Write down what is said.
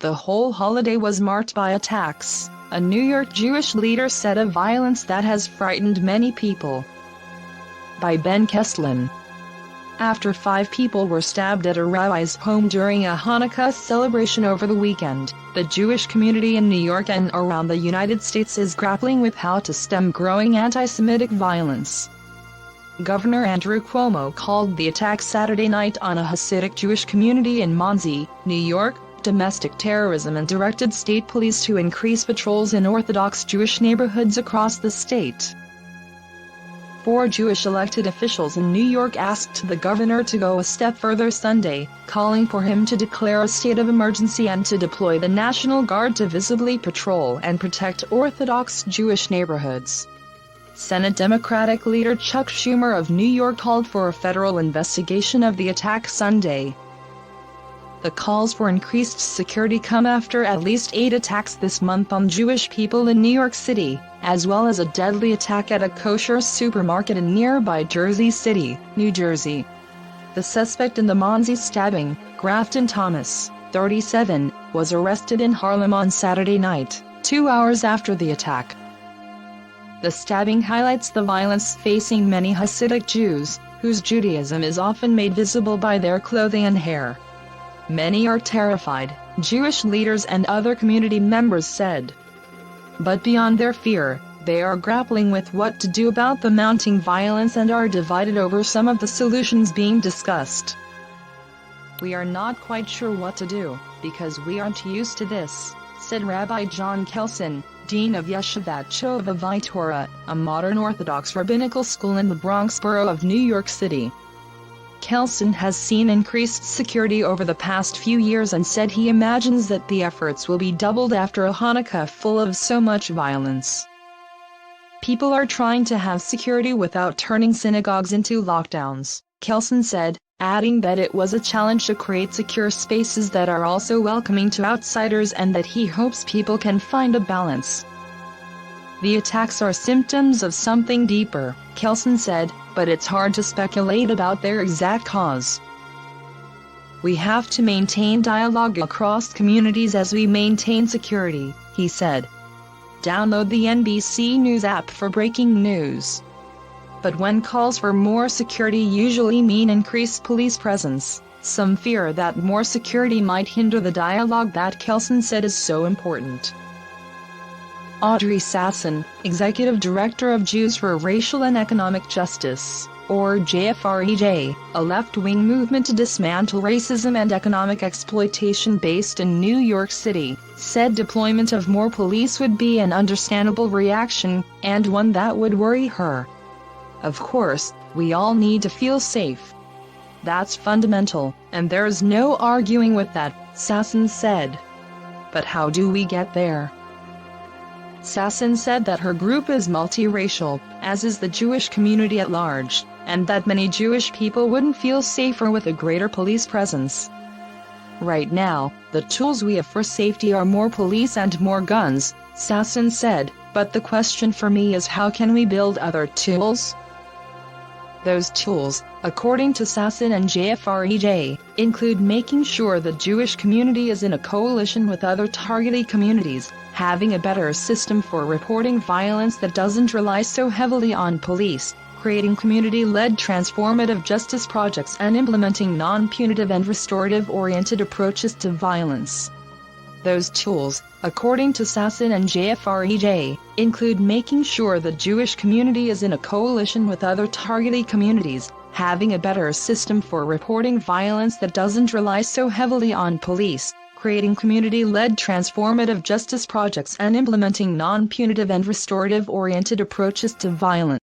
The whole holiday was marked by attacks, a New York Jewish leader said, of violence that has frightened many people. By Ben Kesslin. After 5 people were stabbed at a rabbi's home during a Hanukkah celebration over the weekend, the Jewish community in New York and around the United States is grappling with how to stem growing anti-Semitic violence. Governor Andrew Cuomo called the attack Saturday night on a Hasidic Jewish community in Monsey, New York, domestic terrorism, and directed state police to increase patrols in Orthodox Jewish neighborhoods across the state. 4 Jewish elected officials in New York asked the governor to go a step further Sunday, calling for him to declare a state of emergency and to deploy the National Guard to visibly patrol and protect Orthodox Jewish neighborhoods. Senate Democratic leader Chuck Schumer of New York called for a federal investigation of the attack Sunday. The calls for increased security come after at least 8 attacks this month on Jewish people in New York City, as well as a deadly attack at a kosher supermarket in nearby Jersey City, New Jersey. The suspect in the Monsey stabbing, Grafton Thomas, 37, was arrested in Harlem on Saturday night, 2 hours after the attack. The stabbing highlights the violence facing many Hasidic Jews, whose Judaism is often made visible by their clothing and hair. Many are terrified, Jewish leaders and other community members said. But beyond their fear, they are grappling with what to do about the mounting violence and are divided over some of the solutions being discussed. "We are not quite sure what to do, because we aren't used to this," said Rabbi John Kelson, dean of Yeshivat Shovavai Torah, a modern Orthodox rabbinical school in the Bronx borough of New York City. Kelson has seen increased security over the past few years and said he imagines that the efforts will be doubled after a Hanukkah full of so much violence. "People are trying to have security without turning synagogues into lockdowns," Kelson said, adding that it was a challenge to create secure spaces that are also welcoming to outsiders and that he hopes people can find a balance. "The attacks are symptoms of something deeper," Kelson said, "but it's hard to speculate about their exact cause. We have to maintain dialogue across communities as we maintain security," he said. Download the NBC News app for breaking news. But when calls for more security usually mean increased police presence, some fear that more security might hinder the dialogue that Kelson said is so important. Audrey Sasson, Executive Director of Jews for Racial and Economic Justice, or JFREJ, a left-wing movement to dismantle racism and economic exploitation based in New York City, said deployment of more police would be an understandable reaction, and one that would worry her. "Of course, we all need to feel safe. That's fundamental, and there's no arguing with that," Sasson said. "But how do we get there?" Sasson said that her group is multiracial, as is the Jewish community at large, and that many Jewish people wouldn't feel safer with a greater police presence. "Right now, the tools we have for safety are more police and more guns," Sasson said, "but the question for me is how can we build other tools?" Those tools, according to Sasson and JFREJ, include making sure the Jewish community is in a coalition with other targeted communities, having a better system for reporting violence that doesn't rely so heavily on police, creating community-led transformative justice projects, and implementing non-punitive and restorative-oriented approaches to violence. Those tools, according to Sasson and JFREJ, include making sure the Jewish community is in a coalition with other targeted communities, having a better system for reporting violence that doesn't rely so heavily on police, creating community-led transformative justice projects, and implementing non-punitive and restorative-oriented approaches to violence.